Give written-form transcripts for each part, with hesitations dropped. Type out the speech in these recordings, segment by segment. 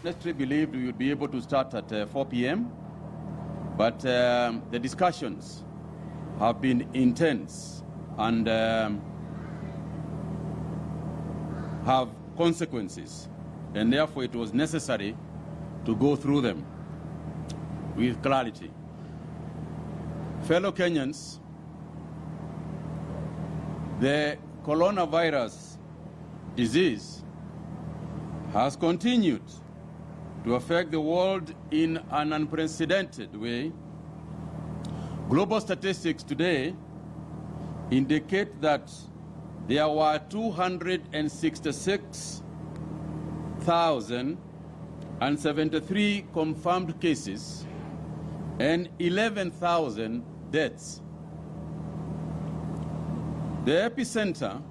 Yesterday believed we would be able to start at 4 p.m., but the discussions have been intense and have consequences, and therefore it was necessary to go through them with clarity. Fellow Kenyans, the coronavirus disease has continued to affect the world in an unprecedented way. Global statistics today indicate that there were 266,073 confirmed cases and 11,000 deaths. The epicenter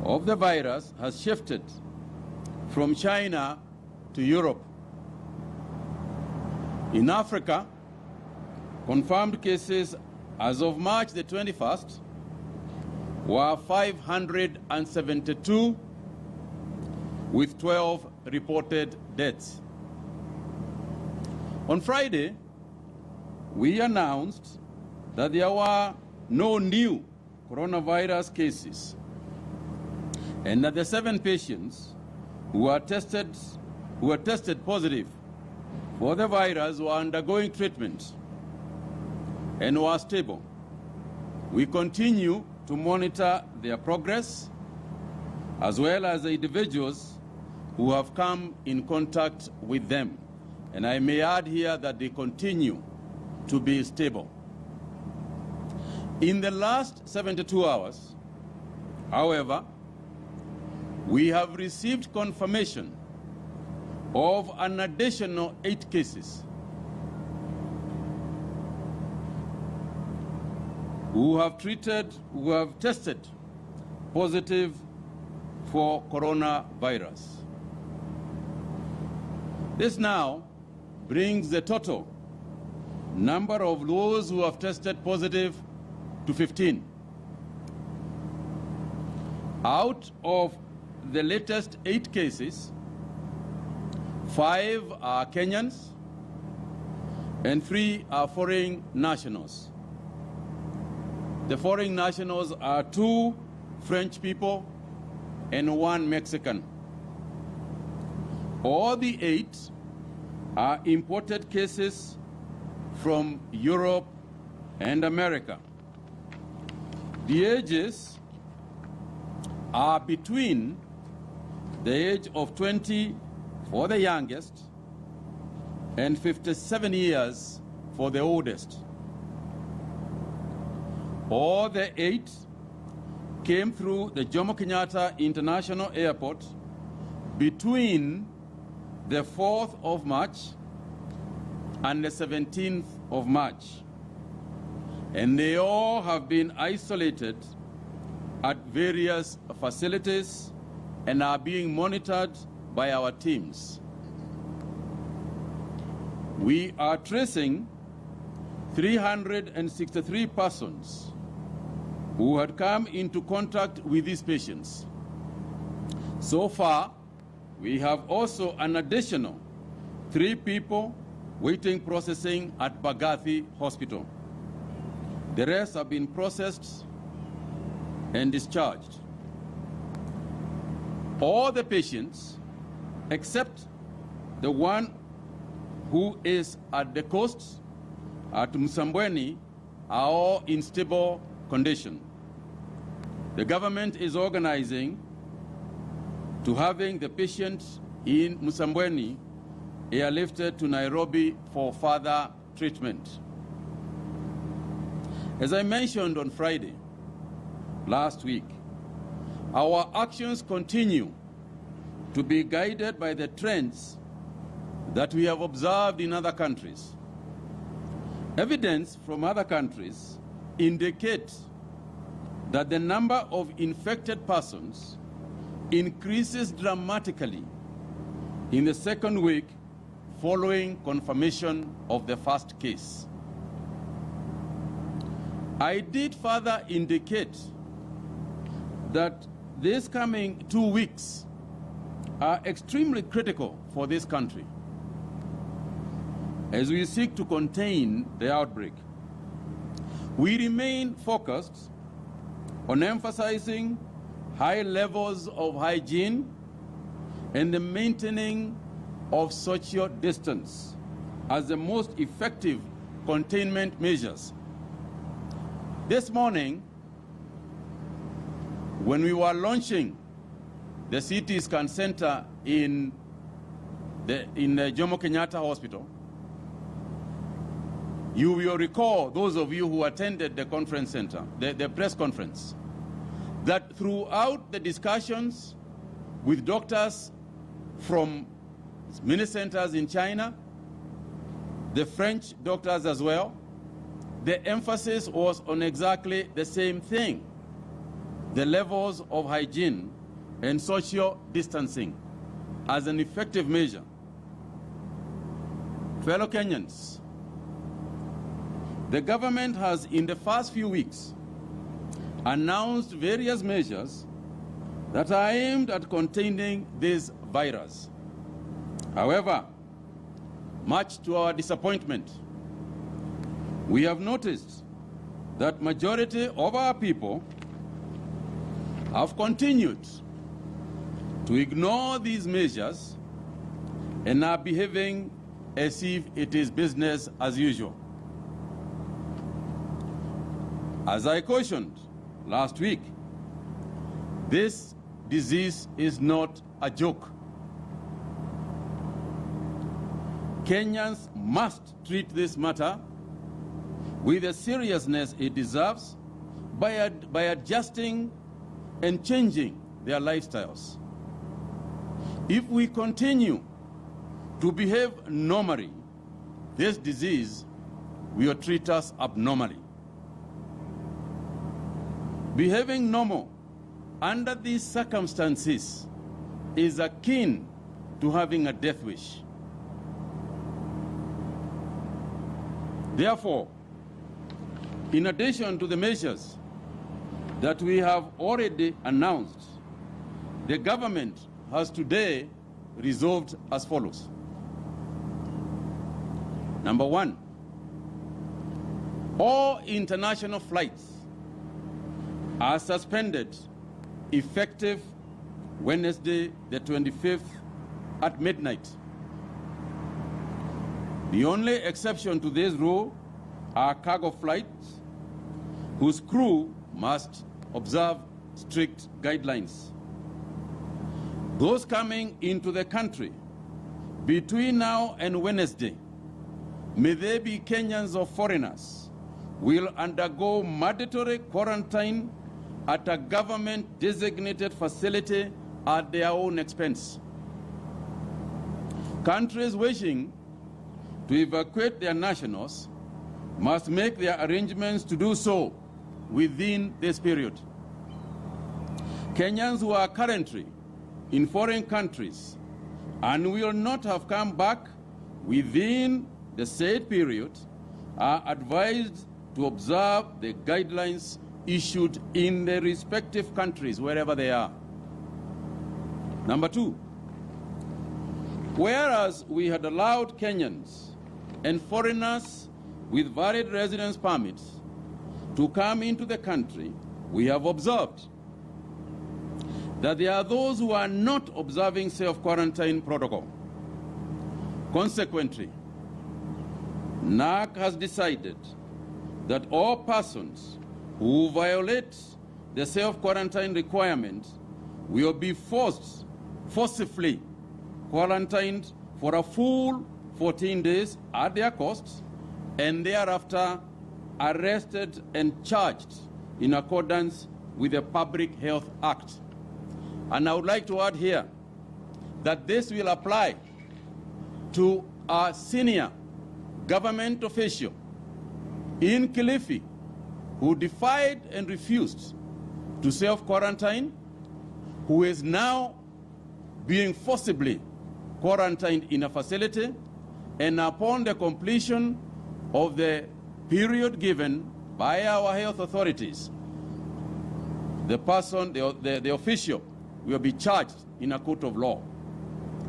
of the virus has shifted from China to Europe. In Africa, confirmed cases as of March the 21st were 572, with 12 reported deaths. On Friday, we announced that there were no new coronavirus cases and that the 7 patients who were tested positive for the virus were undergoing treatment and were stable. We continue to monitor their progress, as well as the individuals who have come in contact with them. And I may add here that they continue to be stable. In the last 72 hours, however, we have received confirmation of an additional 8 cases who have tested positive for coronavirus. This now brings the total number of those who have tested positive to 15. Out of the latest 8 cases, 5 are Kenyans and 3 are foreign nationals. The foreign nationals are 2 French people and 1 Mexican. All the 8 are imported cases from Europe and America. The ages are between the age of 20 for the youngest and 57 years for the oldest. All the 8 came through the Jomo Kenyatta International Airport between the 4th of March and the 17th of March. And they all have been isolated at various facilities and are being monitored by our teams. We are tracing 363 persons who had come into contact with these patients. So far, we have also an additional 3 people waiting processing at Bagathi Hospital. The rest have been processed and discharged. All the patients, except the one who is at the coast, at Msambweni, are all in stable condition. The government is organizing to having the patient in Msambweni airlifted to Nairobi for further treatment. As I mentioned on Friday last week, our actions continue to be guided by the trends that we have observed in other countries. Evidence from other countries indicates that the number of infected persons increases dramatically in the 2nd week following confirmation of the first case. I did further indicate that these coming 2 weeks are extremely critical for this country as we seek to contain the outbreak. We remain focused on emphasizing high levels of hygiene and the maintaining of social distance as the most effective containment measures. This morning, when we were launching the CT scan center in the Jomo Kenyatta Hospital, you will recall, those of you who attended the conference center, the press conference, that throughout the discussions with doctors from many centers in China, the French doctors as well, the emphasis was on exactly the same thing: the levels of hygiene and social distancing as an effective measure. Fellow Kenyans, the government has, in the first few weeks, announced various measures that are aimed at containing this virus. However, much to our disappointment, we have noticed that majority of our people have continued to ignore these measures and are behaving as if it is business as usual. As I cautioned last week, this disease is not a joke. Kenyans must treat this matter with the seriousness it deserves by adjusting and changing their lifestyles. If we continue to behave normally, this disease will treat us abnormally. Behaving normal under these circumstances is akin to having a death wish. Therefore, in addition to the measures that we have already announced, the government has today resolved as follows. Number one, all international flights are suspended effective Wednesday, the 25th at midnight. The only exception to this rule are cargo flights whose crew must observe strict guidelines. Those coming into the country between now and Wednesday, may they be Kenyans or foreigners, will undergo mandatory quarantine at a government-designated facility at their own expense. Countries wishing to evacuate their nationals must make their arrangements to do so within this period. Kenyans who are currently in foreign countries and will not have come back within the said period are advised to observe the guidelines issued in their respective countries, wherever they are. Number two, whereas we had allowed Kenyans and foreigners with valid residence permits to come into the country, we have observed that there are those who are not observing self-quarantine protocol. Consequently, NAC has decided that all persons who violate the self-quarantine requirement will be forcibly quarantined for a full 14 days at their cost, and thereafter arrested and charged in accordance with the Public Health Act. And I would like to add here that this will apply to a senior government official in Kilifi who defied and refused to self-quarantine, who is now being forcibly quarantined in a facility, and upon the completion of the period given by our health authorities, the person, the official, will be charged in a court of law.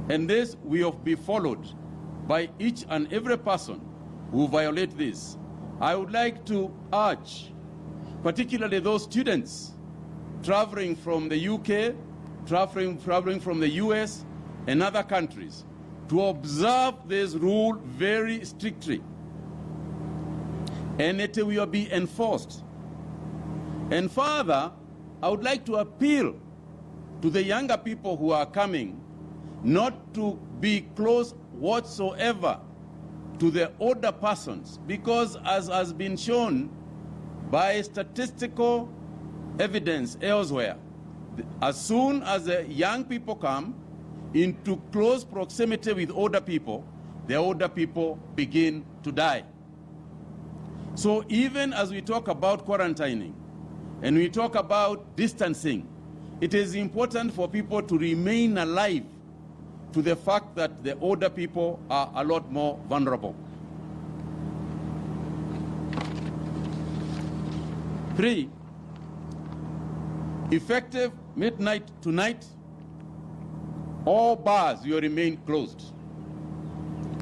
And this will be followed by each and every person who violate this. I would like to urge, particularly those students traveling from the UK, traveling from the US and other countries, to observe this rule very strictly. And it will be enforced. And further, I would like to appeal to the younger people who are coming not to be close whatsoever to the older persons, because as has been shown by statistical evidence elsewhere, as soon as the young people come into close proximity with older people, the older people begin to die. So even as we talk about quarantining and we talk about distancing, it is important for people to remain alive to the fact that the older people are a lot more vulnerable. 3, effective midnight tonight, all bars will remain closed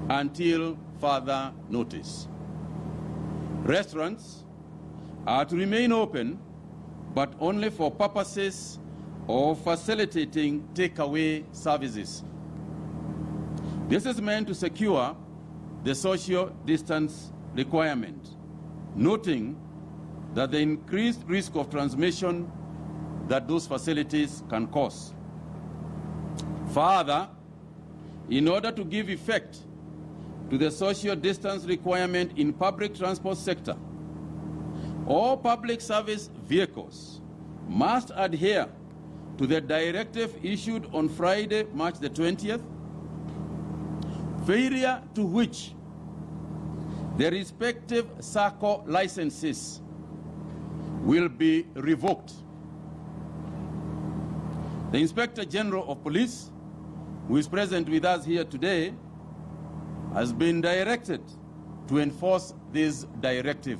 until further notice. Restaurants are to remain open, but only for purposes of facilitating takeaway services. This is meant to secure the social distance requirement, noting that the increased risk of transmission that those facilities can cause. Further, in order to give effect to the social distance requirement in public transport sector, all public service vehicles must adhere to the directive issued on Friday, March the 20th, failure to which the respective SACCO licenses will be revoked. The Inspector General of Police, who is present with us here today, has been directed to enforce this directive.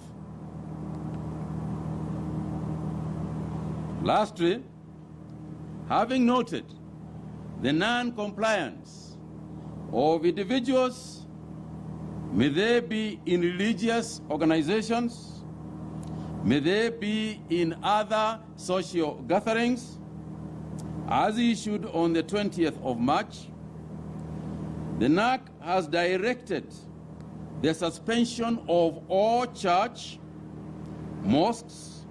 Lastly, having noted the non-compliance of individuals, may they be in religious organizations, may they be in other social gatherings, as issued on the 20th of March, the NAC has directed the suspension of all church, mosques,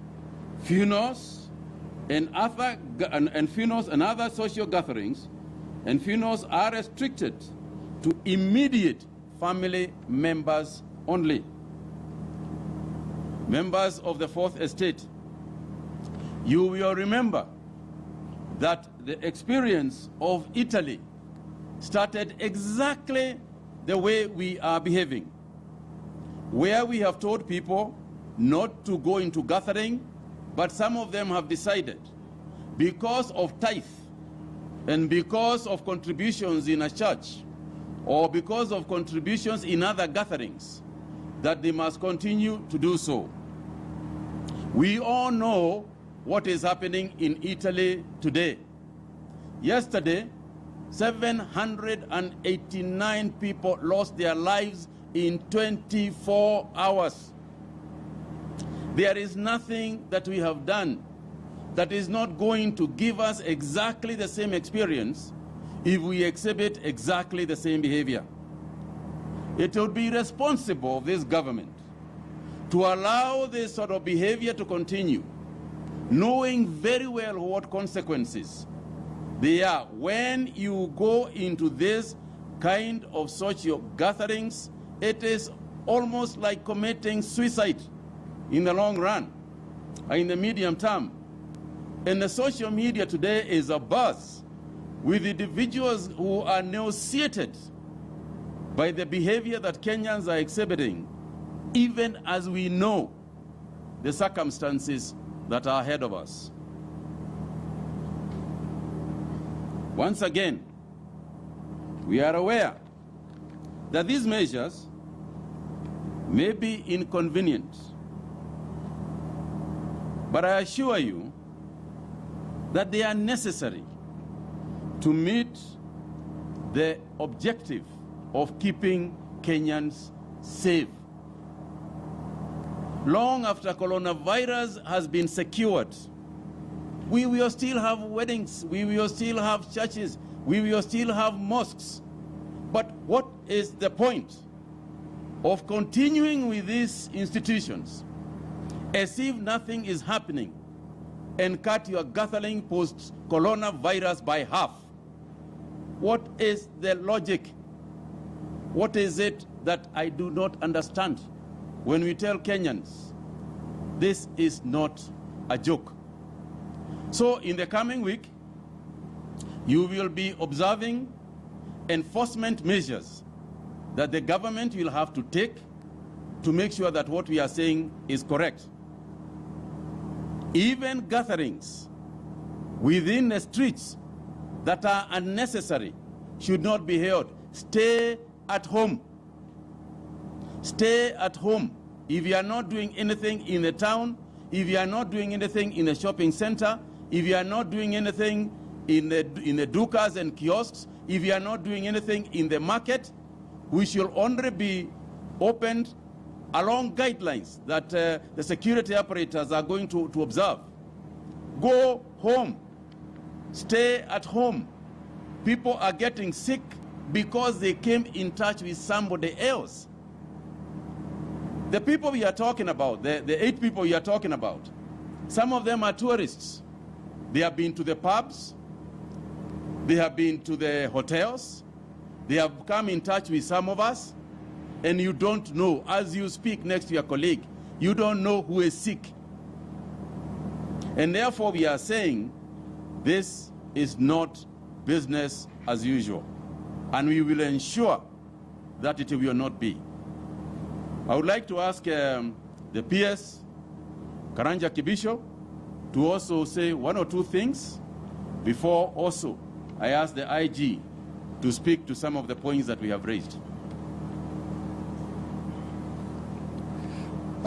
funerals, and other social gatherings, and funerals are restricted to immediate family members only. Members of the Fourth Estate, you will remember that the experience of Italy started exactly the way we are behaving, where we have told people not to go into gathering, but some of them have decided, because of tithe and because of contributions in a church or because of contributions in other gatherings, that they must continue to do so. We all know what is happening in Italy today. Yesterday, 789 people lost their lives in 24 hours. There is nothing that we have done that is not going to give us exactly the same experience if we exhibit exactly the same behavior. It would be responsible of this government to allow this sort of behavior to continue, knowing very well what consequences they are. When you go into this kind of social gatherings, it is almost like committing suicide in the long run, in the medium term. And the social media today is abuzz with individuals who are nauseated by the behavior that Kenyans are exhibiting, even as we know the circumstances that are ahead of us. Once again, we are aware that these measures may be inconvenient, but I assure you that they are necessary to meet the objective of keeping Kenyans safe. Long after coronavirus has been secured, we will still have weddings, we will still have churches, we will still have mosques. But what is the point of continuing with these institutions as if nothing is happening and cut your gathering post-coronavirus by half? What is the logic? What is it that I do not understand when we tell Kenyans this is not a joke? So in the coming week, you will be observing enforcement measures that the government will have to take to make sure that what we are saying is correct. Even gatherings within the streets that are unnecessary should not be held. Stay at home. Stay at home. If you are not doing anything in the town, if you are not doing anything in the shopping center, if you are not doing anything in the dukas and kiosks, if you are not doing anything in the market, we should only be opened along guidelines that the security operators are going to observe. Go home. Stay at home. People are getting sick because they came in touch with somebody else. The people we are talking about, the 8 people we are talking about, some of them are tourists. They have been to the pubs, they have been to the hotels, they have come in touch with some of us, and you don't know, as you speak next to your colleague, you don't know who is sick. And therefore we are saying this is not business as usual, and we will ensure that it will not be. I would like to ask the PS, Karanja Kibisho, to also say 1 or 2 things before also I ask the IG to speak to some of the points that we have raised.